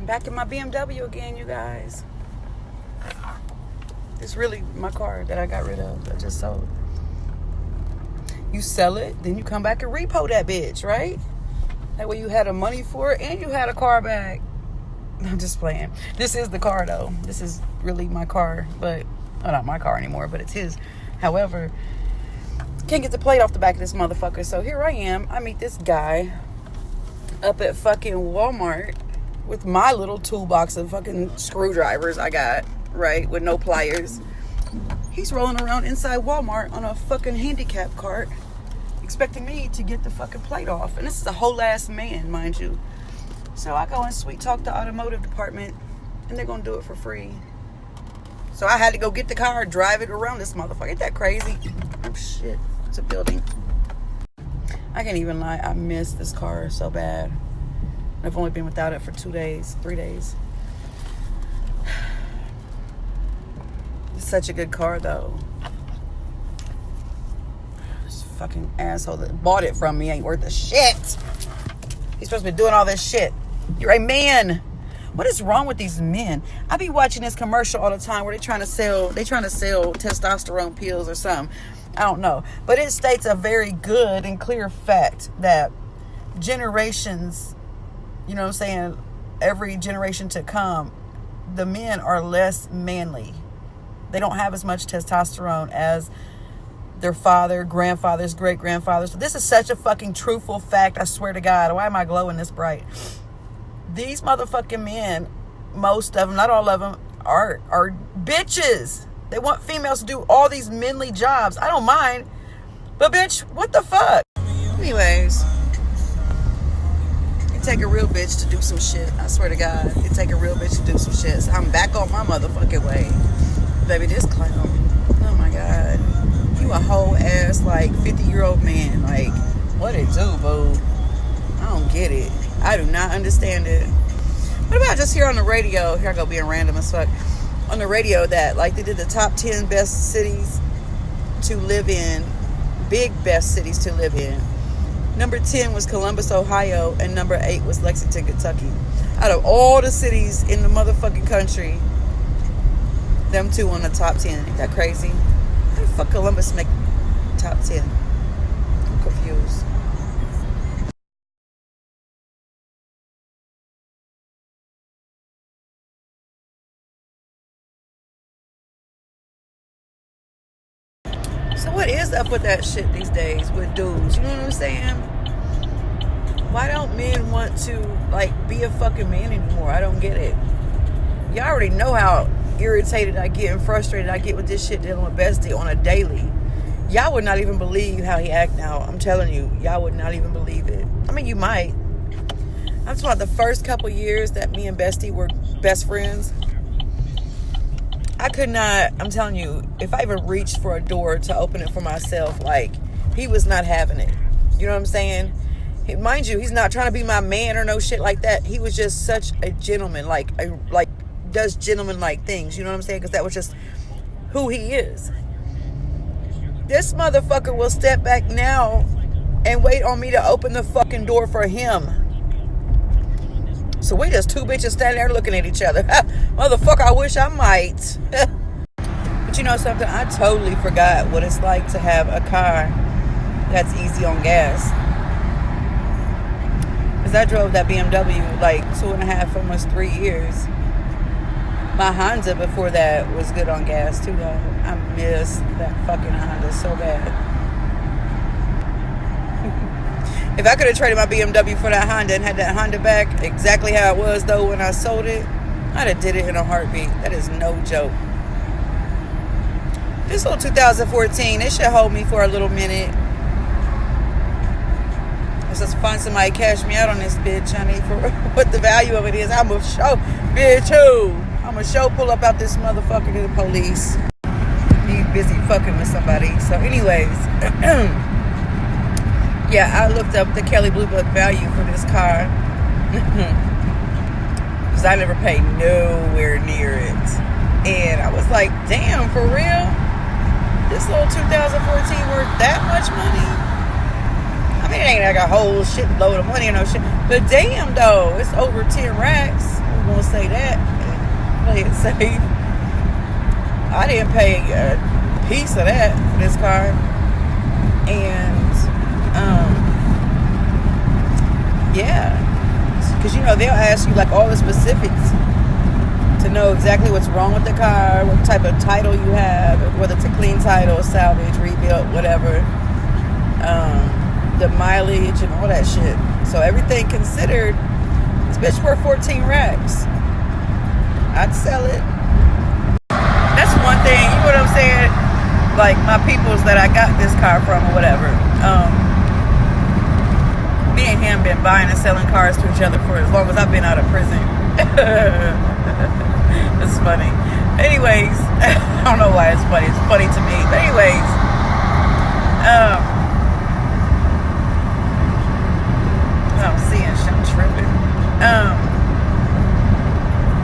Back in my BMW again, you guys. It's really my car that I got rid of. I just sold. You sell it, then you come back and repo that bitch, right? That way you had the money for it and you had a car back. I'm just playing. This is the car, though. This is really my car, but well, not my car anymore, but it's his. However, can't get the plate off the back of this motherfucker. So here I am. I meet this guy up at fucking Walmart with my little toolbox of fucking screwdrivers I got, right, with no pliers. He's rolling around inside Walmart on a fucking handicap cart, expecting me to get the fucking plate off. And this is a whole ass man, mind you. So I go and sweet talk the automotive department, and they're gonna do it for free. So I had to go get the car, drive it around this motherfucker. Ain't that crazy? Oh shit, it's a building. I can't even lie, I miss this car so bad. I've only been without it for 2 days, 3 days. It's such a good car, though. This fucking asshole that bought it from me ain't worth a shit. He's supposed to be doing all this shit. You're a man. What is wrong with these men? I be watching this commercial all the time where they trying to sell testosterone pills or something. I don't know. But it states a very good and clear fact that generations, you know what I'm saying, every generation to come, the men are less manly. They don't have as much testosterone as their father, grandfathers, great-grandfathers. This is such a fucking truthful fact, I swear to God. Why am I glowing this bright? These motherfucking men, most of them, not all of them, are bitches. They want females to do all these manly jobs. I don't mind. But bitch, what the fuck? Anyways, it take a real bitch to do some shit. I swear to God. It take a real bitch to do some shit. So I'm back on my motherfucking way. Baby, this clown. Oh my God. You a whole ass, like, 50-year-old man. Like, what it do, boo? I don't get it. I do not understand it. What about just here on the radio? Here I go being random as fuck. On the radio that, like, they did the top 10 best cities to live in. Big best cities to live in. Number 10 was Columbus, Ohio. And number 8 was Lexington, Kentucky. Out of all the cities in the motherfucking country, them two on the top 10. Ain't that crazy? How the fuck Columbus make top 10? I'm confused. So what is up with that shit these days with dudes? You know what I'm saying? Why don't men want to, like, be a fucking man anymore? I don't get it. Y'all already know how irritated I get and frustrated I get with this shit dealing with Bestie on a daily. Y'all would not even believe how he act now. I'm telling you, y'all would not even believe it. I mean, you might. I'm talking about the first couple years that me and Bestie were best friends. I could not, I'm telling you, if I even reached for a door to open it for myself, like, he was not having it. You know what I'm saying? Mind you, he's not trying to be my man or no shit like that. He was just such a gentleman, like does gentleman-like things. You know what I'm saying? Because that was just who he is. This motherfucker will step back now and wait on me to open the fucking door for him. So we just two bitches standing there looking at each other. Motherfucker, I wish I might. But you know something? I totally forgot what it's like to have a car that's easy on gas. Because I drove that BMW like 2.5, almost 3 years. My Honda before that was good on gas too, though. I miss that fucking Honda so bad. If I could have traded my BMW for that Honda and had that Honda back exactly how it was, though, when I sold it, I'd have did it in a heartbeat. That is no joke. This little 2014, they should hold me for a little minute. Let's just find somebody to cash me out on this bitch, honey, for what the value of it is. I'm a show, bitch, who? I'm a show pull up out this motherfucker to the police. He's busy fucking with somebody. So anyways, yeah, I looked up the Kelly Blue Book value for this car. Because I never paid nowhere near it. And I was like, damn, for real? This little 2014 worth that much money? I mean, it ain't like a whole shit load of money or no shit. But damn, though, it's over 10 racks. gonna say that. Play it safe. I didn't pay a piece of that for this car. And yeah, because they'll ask you like all the specifics to know exactly what's wrong with the car, what type of title you have, whether it's a clean title, salvage, rebuilt, whatever, the mileage and all that shit. So everything considered, this bitch worth 14 racks. I'd sell it. That's one thing, you know what I'm saying? Like my peoples that I got this car from or whatever. Me and him been buying and selling cars to each other for as long as I've been out of prison. It's funny. Anyways, I don't know why it's funny. It's funny to me. But anyways, I'm seeing shit. I'm tripping.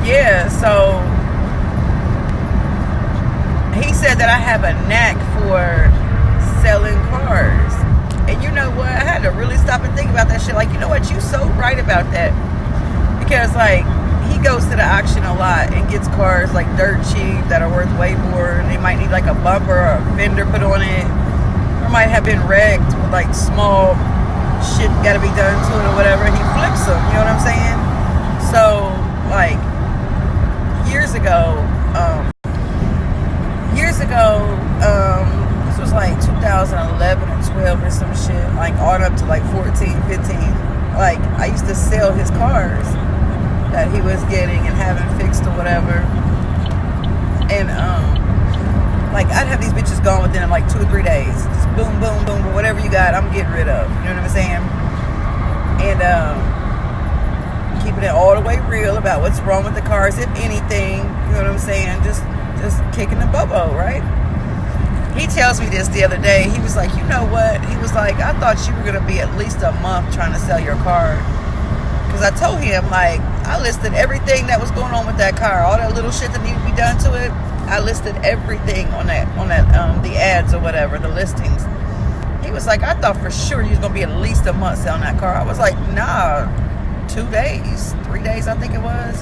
Yeah, so he said that I have a knack for selling cars. And you know what? I had to really stop and think about that shit. Like, you know what? You so right about that. Because, like, he goes to the auction a lot and gets cars, like, dirt cheap that are worth way more. They might need, like, a bumper or a fender put on it. Or might have been wrecked with, like, small shit got to be done to it or whatever. And he flips them. You know what I'm saying? So, like, years ago, this was like 2011 or 12 or some shit, like on up to like 14, 15. Like, I used to sell his cars that he was getting and having fixed or whatever. And, like, I'd have these bitches gone within like 2 or 3 days. Just boom, boom, boom, but whatever you got, I'm getting rid of. You know what I'm saying? And, keeping it all the way real about what's wrong with the cars, if anything. You know what I'm saying? Just kicking the bobo, right? He tells me this the other day. He was like, you know what? He was like, I thought you were going to be at least a month trying to sell your car. Because I told him, like, I listed everything that was going on with that car. All that little shit that needed to be done to it. I listed everything on that the ads or whatever, the listings. He was like, I thought for sure you was going to be at least a month selling that car. I was like, nah, 2 days, 3 days, I think it was.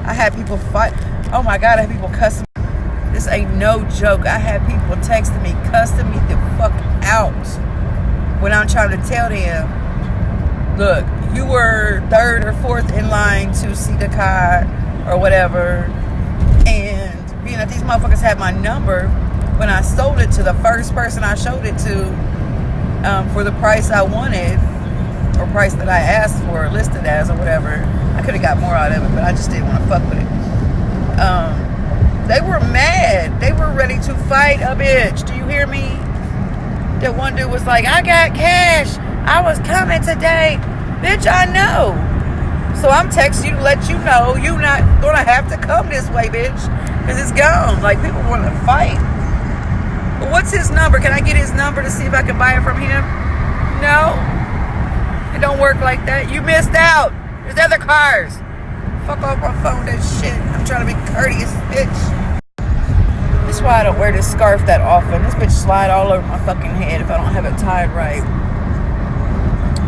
I had people fight. Oh my God, I had people cussing. This ain't no joke. I had people texting me, cussing me the fuck out when I'm trying to tell them, look, you were 3rd or 4th in line to see the car or whatever. And being that these motherfuckers had my number, when I sold it to the first person I showed it to, for the price I wanted, or price that I asked for, listed as or whatever, I could have got more out of it, but I just didn't want to fuck with it. They were mad. They were ready to fight a bitch. Do you hear me? That one dude was like, I got cash. I was coming today. Bitch, I know. So I'm texting you to let you know you're not going to have to come this way, bitch. Because it's gone. Like, people want to fight. Well, what's his number? Can I get his number to see if I can buy it from him? No. It don't work like that. You missed out. There's other cars. Fuck off my phone, that shit. I'm trying to be courteous, bitch. That's why I don't wear this scarf that often. This bitch slide all over my fucking head if I don't have it tied right.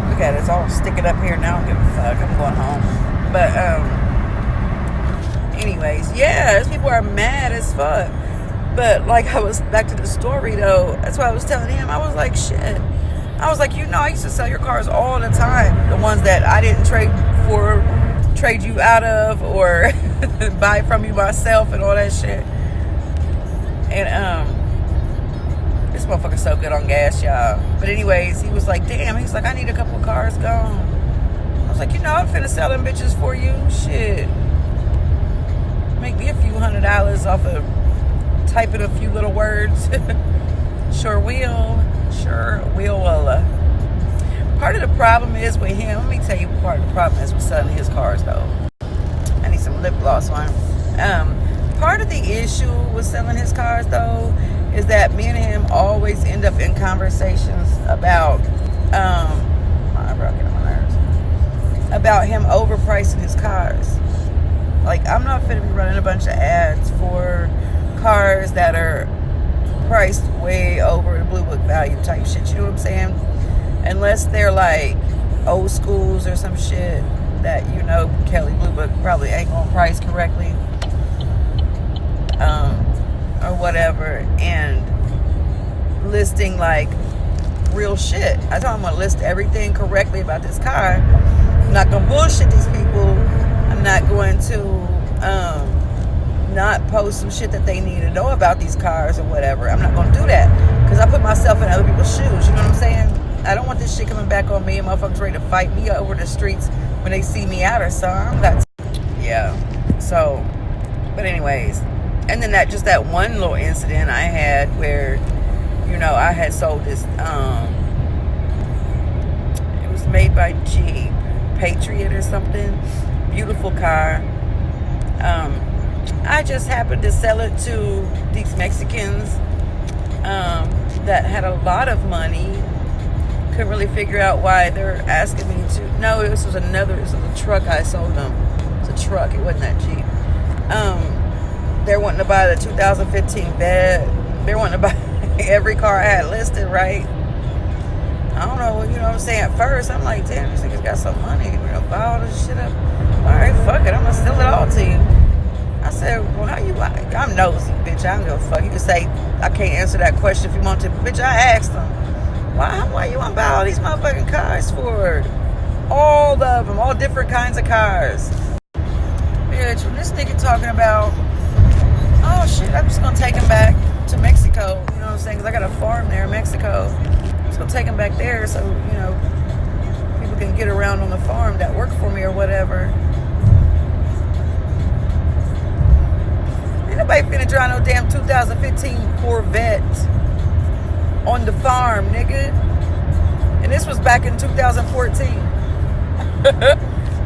Look at it. It's all sticking up here now. I don't give a fuck. I'm going home. But, anyways, yeah, these people are mad as fuck. But, like, I was back to the story, though. That's why I was telling him. I was like, shit. I was like, I used to sell your cars all the time. The ones that I didn't trade you out of or buy from you myself and all that shit. And this motherfucker's so good on gas, y'all. But anyways, he was like, damn, he's like, I need a couple of cars gone. I was like, I'm finna sell them bitches for you. Shit. Make me a few $100 off of typing a few little words. Sure will. Part of the problem is with him, let me tell you what part of the problem is with selling his cars, though. I need some lip gloss on. Part of the issue with selling his cars, though, is that me and him always end up in conversations about, about him overpricing his cars. Like, I'm not finna be running a bunch of ads for cars that are priced way over the Blue Book value type shit, you know what I'm saying? Unless they're like old schools or some shit. that, you know, Kelly Blue Book probably ain't gonna price correctly, or whatever, and listing like real shit. I told him I'm gonna list everything correctly about this car. I'm not gonna bullshit these people. I'm not going to not post some shit that they need to know about these cars or whatever. I'm not gonna do that because I put myself in other people's shoes. You know what I'm saying? I don't want this shit coming back on me and motherfuckers ready to fight me over the streets when they see me out or something. Yeah. So, but anyways, and then that one little incident I had where, you know, I had sold this. It was made by Jeep, Patriot or something. Beautiful car. I just happened to sell it to these Mexicans that had a lot of money. Couldn't really figure out why they're asking me to. No, this was a truck I sold them. It's a truck. It wasn't that Jeep. They're wanting to buy the 2015 Vet. They're wanting to buy every car I had listed, right? I don't know, you know what I'm saying? At first, I'm like, damn, these niggas got some money. We're gonna buy all this shit up. All right, fuck it. I'm gonna sell it all to you. I said, well, how you buy? I'm nosy, bitch. I don't give a fuck. You can say, I can't answer that question if you want to. Bitch, I asked them. Why you want to buy all these motherfucking cars for? All of them. All different kinds of cars. Bitch, when this nigga talking about, oh shit, I'm just gonna take him back to Mexico. You know what I'm saying? Because I got a farm there in Mexico. I'm just gonna take him back there so, you know, people can get around on the farm that work for me or whatever. Ain't nobody finna drive no damn 2015 Corvette on the farm, nigga. And this was back in 2014.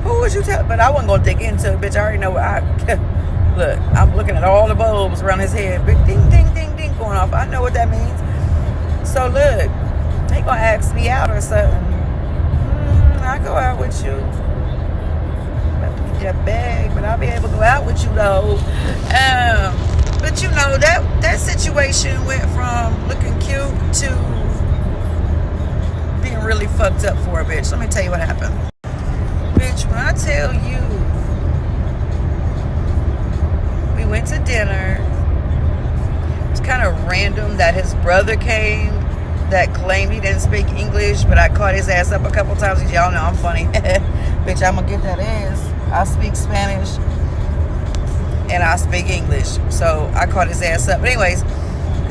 Who would you tell? But I wasn't gonna dig into it, bitch. I already know what look, I'm looking at all the bulbs around his head. Big ding, ding, ding, ding going off. I know what that means. So look, they gonna ask me out or something. I go out with you. Get that bag, but I'll be able to go out with you though. But you know, that situation went from looking cute to being really fucked up for a bitch. Let me tell you what happened. Bitch, when I tell you, we went to dinner. It's kind of random that his brother came that claimed he didn't speak English, but I caught his ass up a couple times. Y'all know I'm funny. Bitch, I'm gonna get that ass. I speak Spanish and I speak English. So I caught his ass up. But anyways,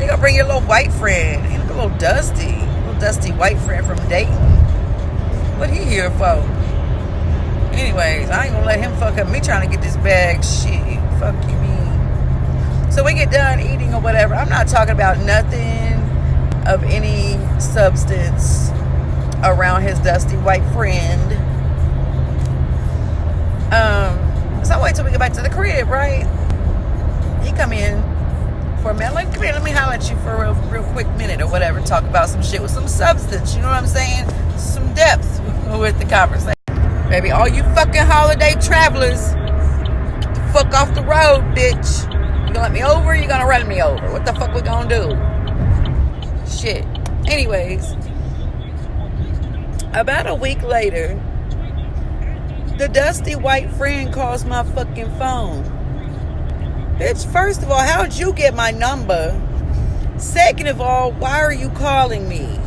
you gonna bring your little white friend. He look a little dusty white friend from Dayton. What he here for? Anyways, I ain't gonna let him fuck up me trying to get this bag. Shit, fuck you mean. So we get done eating or whatever. I'm not talking about nothing of any substance around his dusty white friend. So I wait till we get back to the crib, right? He come in for a minute. Like, come here, let me holler at you for a real quick minute or whatever. Talk about some shit with some substance. You know what I'm saying? Some depth with the conversation. Baby, all you fucking holiday travelers, get the fuck off the road, bitch. You gonna let me over or you gonna run me over? What the fuck we gonna do? Shit. Anyways, about a week later, the dusty white friend calls my fucking phone. Bitch, first of all, how'd you get my number? Second of all, why are you calling me?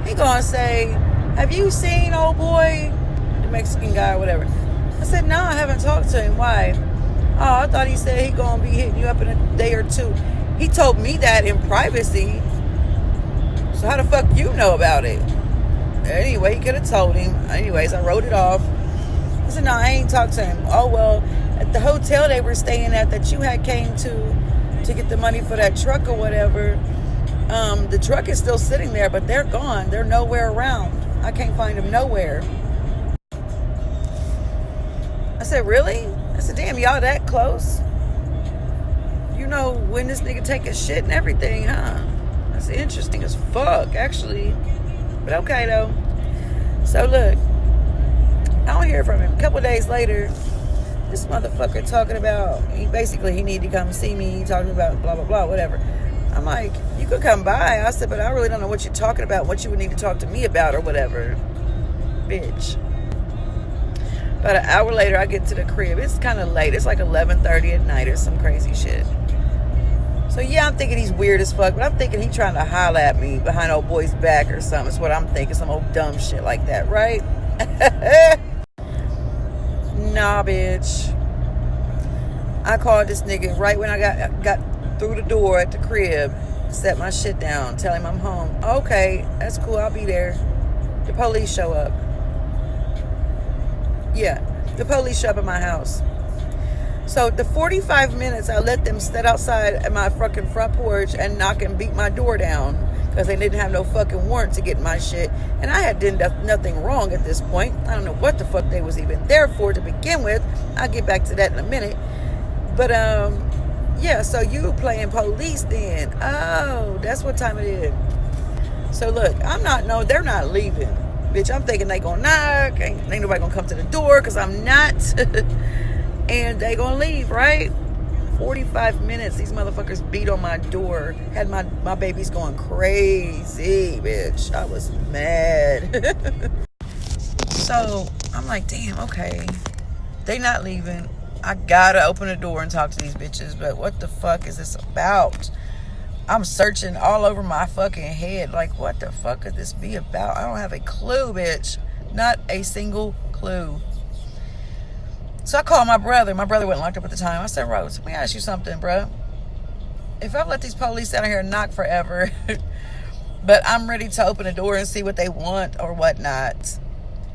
He gonna say, have you seen old boy? The Mexican guy or whatever. I said, no, I haven't talked to him. Why? Oh, I thought he said he gonna be hitting you up in a day or two. He told me that in privacy. So how the fuck you know about it? Anyway, he could have told him. Anyways, I wrote it off. I said, no, I ain't talked to him. Oh, well, at the hotel they were staying at that you had came to get the money for that truck or whatever, the truck is still sitting there, but they're gone. They're nowhere around. I can't find them nowhere. I said, really? I said, damn, y'all that close? You know when this nigga take a shit and everything, huh? That's interesting as fuck, actually. But okay, though. So, look. I don't hear from him. A couple days later, this motherfucker talking about, he need to come see me, talking about blah, blah, blah, whatever. I'm like, you could come by. I said, but I really don't know what you're talking about, what you would need to talk to me about or whatever. Bitch. About an hour later, I get to the crib. It's kind of late. It's like 11:30 at night or some crazy shit. So yeah, I'm thinking he's weird as fuck, but I'm thinking he trying to holler at me behind old boy's back or something. That's what I'm thinking. Some old dumb shit like that, right? Nah, bitch. I called this nigga right when I got through the door at the crib, set my shit down, tell him I'm home. Okay, that's cool, I'll be there. The police show up. Yeah, the police show up at my house. So the 45 minutes I let them sit outside at my fucking front porch and knock and beat my door down because they didn't have no fucking warrant to get my shit. And I had done nothing wrong at this point. I don't know what the fuck they was even there for to begin with. I'll get back to that in a minute. But, yeah, so you playing police then. Oh, that's what time it is. So, look, they're not leaving. Bitch, I'm thinking they gonna knock. Ain't nobody gonna come to the door because I'm not. And they gonna leave, right? 45 minutes, these motherfuckers beat on my door. Had my babies going crazy, bitch. I was mad. So, I'm like, damn, okay. They not leaving. I gotta open the door and talk to these bitches, but what the fuck is this about? I'm searching all over my fucking head. Like, what the fuck could this be about? I don't have a clue, bitch. Not a single clue. So I called my brother. My brother wasn't locked up at the time. I said, Rose, let me ask you something, bro. If I let these police down here and knock forever, but I'm ready to open the door and see what they want or whatnot.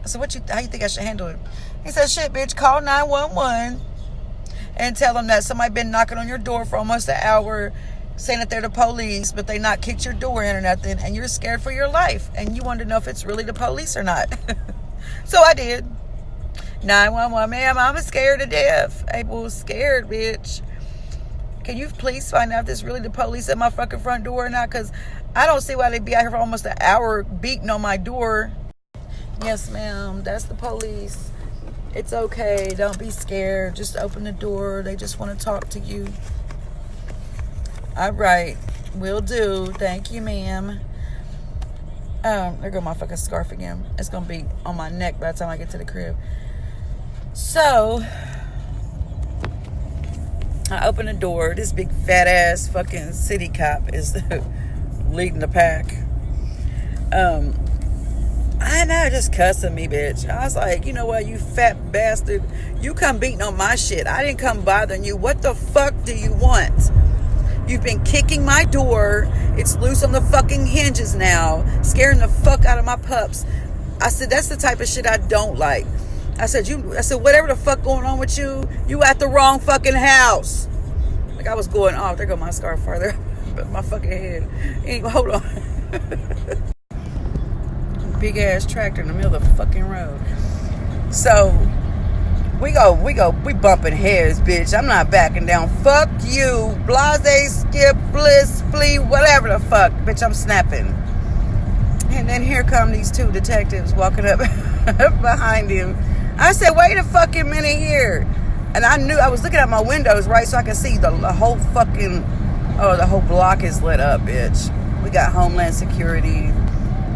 I said, how you think I should handle it? He said, shit, bitch, call 911 and tell them that somebody been knocking on your door for almost an hour saying that they're the police, but they not kicked your door in or nothing, and you're scared for your life, and you want to know if it's really the police or not. So I did. 911, ma'am, I'm scared to death. Abel's scared, bitch. Can you please find out if this really the police at my fucking front door or not? Because I don't see why they be out here for almost an hour beating on my door. Yes, ma'am, that's the police. It's okay. Don't be scared. Just open the door. They just want to talk to you. All right. Will do. Thank you, ma'am. There go my fucking scarf again. It's going to be on my neck by the time I get to the crib. So, I open the door. This big fat ass fucking city cop is leading the pack. I know, just cussing me, bitch. I was like, you know what, you fat bastard. You come beating on my shit. I didn't come bothering you. What the fuck do you want? You've been kicking my door. It's loose on the fucking hinges now. Scaring the fuck out of my pups. I said, that's the type of shit I don't like. I said, whatever the fuck going on with you, you at the wrong fucking house. Like I was going off. There go my scarf farther. But my fucking head. Anyway, hold on. Big ass tractor in the middle of the fucking road. So we bumping heads, bitch. I'm not backing down. Fuck you. Blase, skip, bliss, flee, whatever the fuck. Bitch, I'm snapping. And then here come these two detectives walking up behind him. I said, wait a fucking minute here. And I was looking at my windows, right, so I could see the whole fucking, the whole block is lit up, bitch. We got Homeland Security.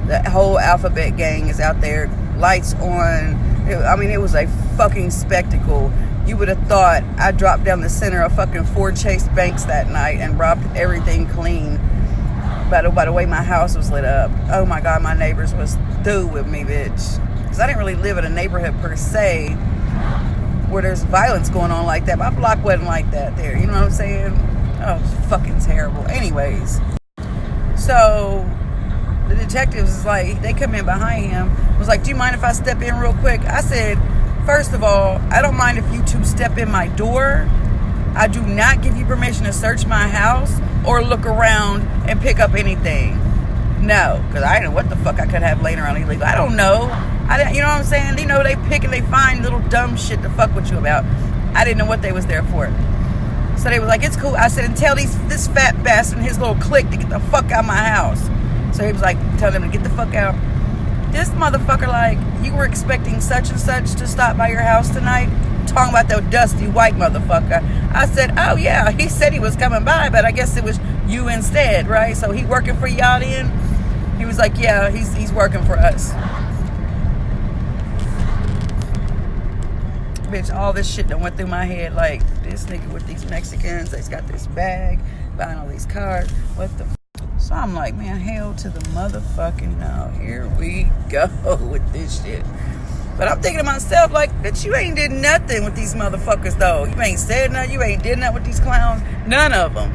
The whole alphabet gang is out there. Lights on. It was a fucking spectacle. You would have thought I dropped down the center of fucking Ford Chase Banks that night and robbed everything clean. By the way my house was lit up. Oh my God, my neighbors was through with me, bitch. Because I didn't really live in a neighborhood per se where there's violence going on like that. My block wasn't like that there. You know what I'm saying? Oh, it's fucking terrible. Anyways. So the detectives is like, they come in behind him, was like, do you mind if I step in real quick? I said, first of all, I don't mind if you two step in my door. I do not give you permission to search my house or look around and pick up anything. No, because I didn't know what the fuck I could have laying around illegal. I don't know. You know what I'm saying? You know, they pick and they find little dumb shit to fuck with you about. I didn't know what they was there for. So they was like, it's cool. I said, and tell this fat bastard and his little clique to get the fuck out of my house. So he was like, telling them to get the fuck out. This motherfucker, like, you were expecting such and such to stop by your house tonight? Talking about that dusty white motherfucker. I said, oh yeah, he said he was coming by, but I guess it was you instead, right? So he working for y'all then? He was like, yeah, he's working for us. bitch, all this shit that went through my head. Like, this nigga with these Mexicans, they's got this bag, buying all these cars. What the So I'm like, man, hell to the motherfucking no. Here we go with this shit. But I'm thinking to myself, like, bitch, you ain't did nothing with these motherfuckers, though. You ain't said nothing. You ain't did nothing with these clowns. None of them.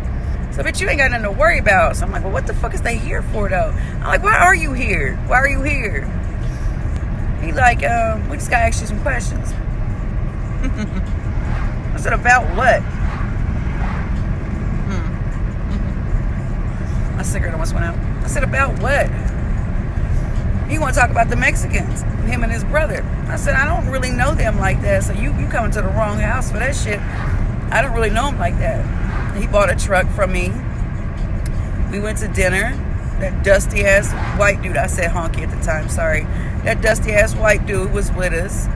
So, bitch, you ain't got nothing to worry about. So I'm like, well, what the fuck is they here for, though? I'm like, why are you here? Why are you here? He like, we just gotta ask you some questions. I said, about what? My cigarette almost went out. I said, about what? He want to talk about the Mexicans, him and his brother. I said, I don't really know them like that, so you coming to the wrong house for that shit. I don't really know him like that. He bought a truck from me. We went to dinner. That dusty ass white dude, I said honky at the time, sorry. That dusty ass white dude was with us.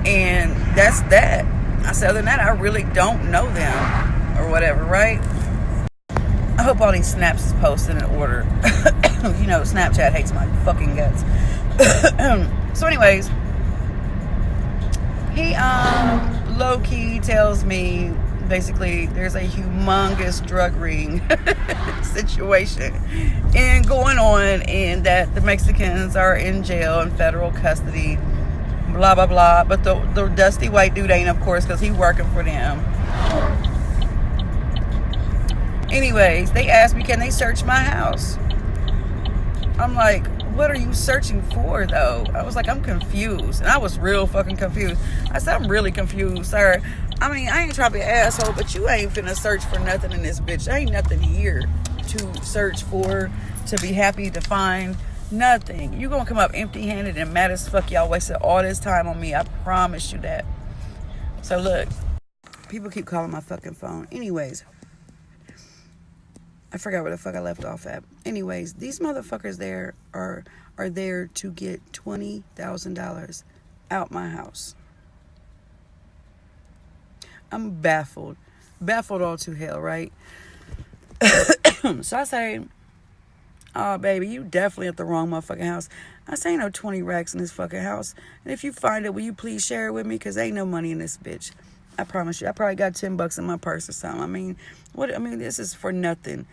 And that's that. I said, other than that, I really don't know them or whatever, right? I hope all these snaps is posted in order. You know, Snapchat hates my fucking guts. So anyways, he low-key tells me basically there's a humongous drug ring situation and going on, and that the Mexicans are in jail in federal custody, blah blah blah. But the dusty white dude ain't, of course, because he's working for them. Anyways, they asked me, can they search my house? I'm like, what are you searching for, though? I was like, I'm confused. And I was real fucking confused. I said, I'm really confused, sir. I mean, I ain't trying to be an asshole, but you ain't finna search for nothing in this bitch. There ain't nothing here to search for, to be happy to find. Nothing. You gonna come up empty-handed and mad as fuck. Y'all wasted all this time on me. I promise you that. So look, people keep calling my fucking phone. Anyways, I forgot where the fuck I left off at. Anyways, these motherfuckers there are there to get $20,000 out my house. I'm baffled all to hell, right? So I say, oh baby, you definitely at the wrong motherfucking house. I say, ain't no 20 racks in this fucking house. And if you find it, will you please share it with me? Because ain't no money in this bitch. I promise you. I probably got $10 in my purse or something. I mean, this is for nothing.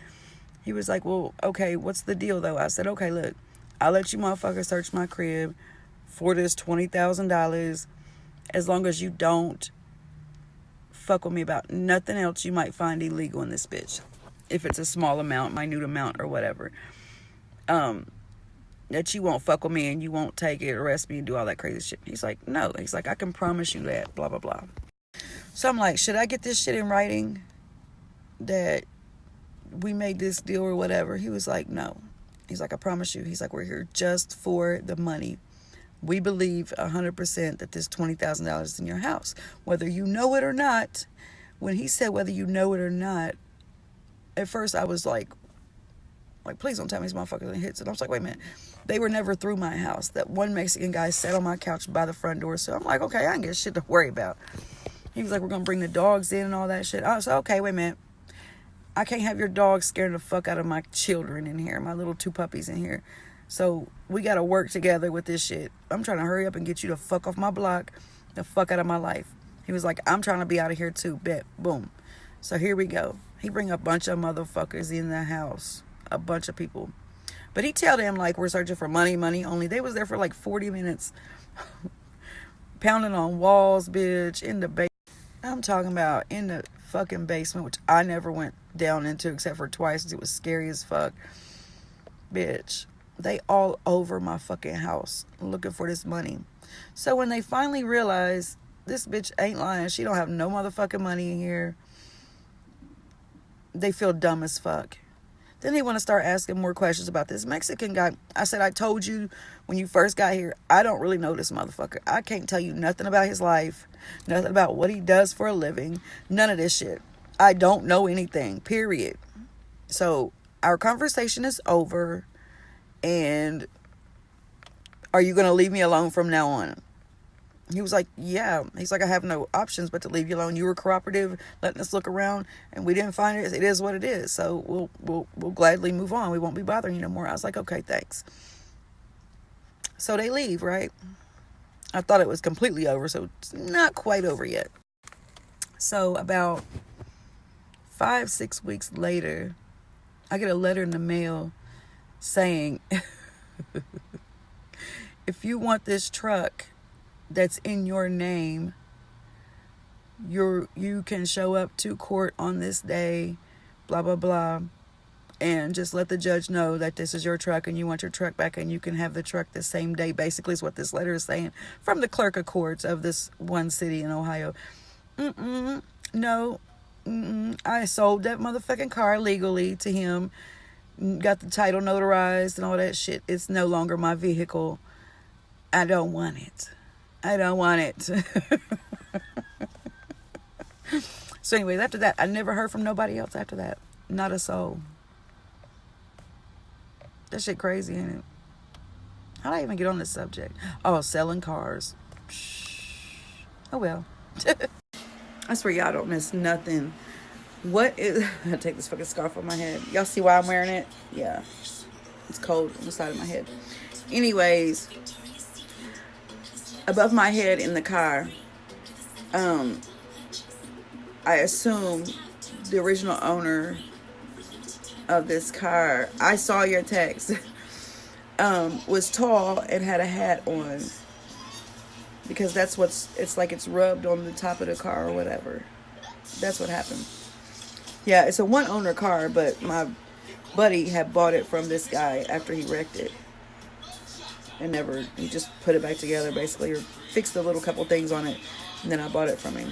He was like, well, okay, what's the deal though? I said, okay, look, I'll let you motherfuckers search my crib for this $20,000 as long as you don't fuck with me about nothing else you might find illegal in this bitch. If it's a small amount, minute amount, or whatever. That you won't fuck with me and you won't take it, arrest me, and do all that crazy shit. He's like, no. He's like, I can promise you that, blah, blah, blah. So I'm like, should I get this shit in writing that we made this deal or whatever? He was like, no. He's like, I promise you. He's like, we're here just for the money. We believe 100% that this $20,000 is in your house, whether you know it or not. When he said whether you know it or not, at first I was like, please don't tell me these motherfuckers and hits it. I was like, wait a minute. They were never through my house. That one Mexican guy sat on my couch by the front door. So I'm like, okay, I ain't got shit to worry about. He was like, we're going to bring the dogs in and all that shit. I was like, okay, wait a minute. I can't have your dog scaring the fuck out of my children in here, my little 2 puppies in here. So we got to work together with this shit. I'm trying to hurry up and get you the fuck off my block, the fuck out of my life. He was like, I'm trying to be out of here too. Bet. Boom. So here we go. He bring a bunch of motherfuckers in the house. A bunch of people. But he tell them like we're searching for money only. They was there for like 40 minutes. Pounding on walls, bitch. In the basement. I'm talking about in the fucking basement, which I never went down into except for twice. It was scary as fuck. Bitch. They all over my fucking house looking for this money. So when they finally realize this bitch ain't lying, she don't have no motherfucking money in here, they feel dumb as fuck. Then they want to start asking more questions about this Mexican guy. I said, I told you when you first got here, I don't really know this motherfucker. I can't tell you nothing about his life, nothing about what he does for a living, none of this shit. I don't know anything, period. So our conversation is over, and are you going to leave me alone from now on? He was like, yeah. He's like, I have no options but to leave you alone. You were cooperative, letting us look around, and we didn't find it. It is what it is. So we'll gladly move on. We won't be bothering you no more. I was like, okay, thanks. So they leave, right? I thought it was completely over, so it's not quite over yet. So about 5-6 weeks later, I get a letter in the mail saying, if you want this truck that's in your name, you can show up to court on this day, blah blah blah, and just let the judge know that this is your truck and you want your truck back, and you can have the truck the same day. Basically is what this letter is saying from the clerk of courts of this one city in Ohio. No. I sold that motherfucking car legally to him, got the title notarized and all that shit. It's no longer my vehicle. I don't want it. So anyways, after that, I never heard from nobody else after that. Not a soul. That shit crazy, ain't it? How'd I even get on this subject? Oh, selling cars. Oh well. I swear y'all don't miss nothing. What is... I take this fucking scarf on my head. Y'all see why I'm wearing it? Yeah. It's cold on the side of my head. Anyways, above my head in the car, I assume the original owner of this car, I saw your text, was tall and had a hat on. Because that's it's like it's rubbed on the top of the car or whatever. That's what happened. Yeah, it's a one owner car, but my buddy had bought it from this guy after he wrecked it. And he just put it back together basically, or fixed a little couple things on it, and then I bought it from him.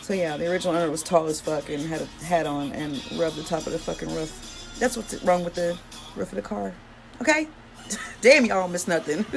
So yeah, the original owner was tall as fuck and had a hat on and rubbed the top of the fucking roof. That's what's wrong with the roof of the car. Okay? Damn, y'all miss nothing.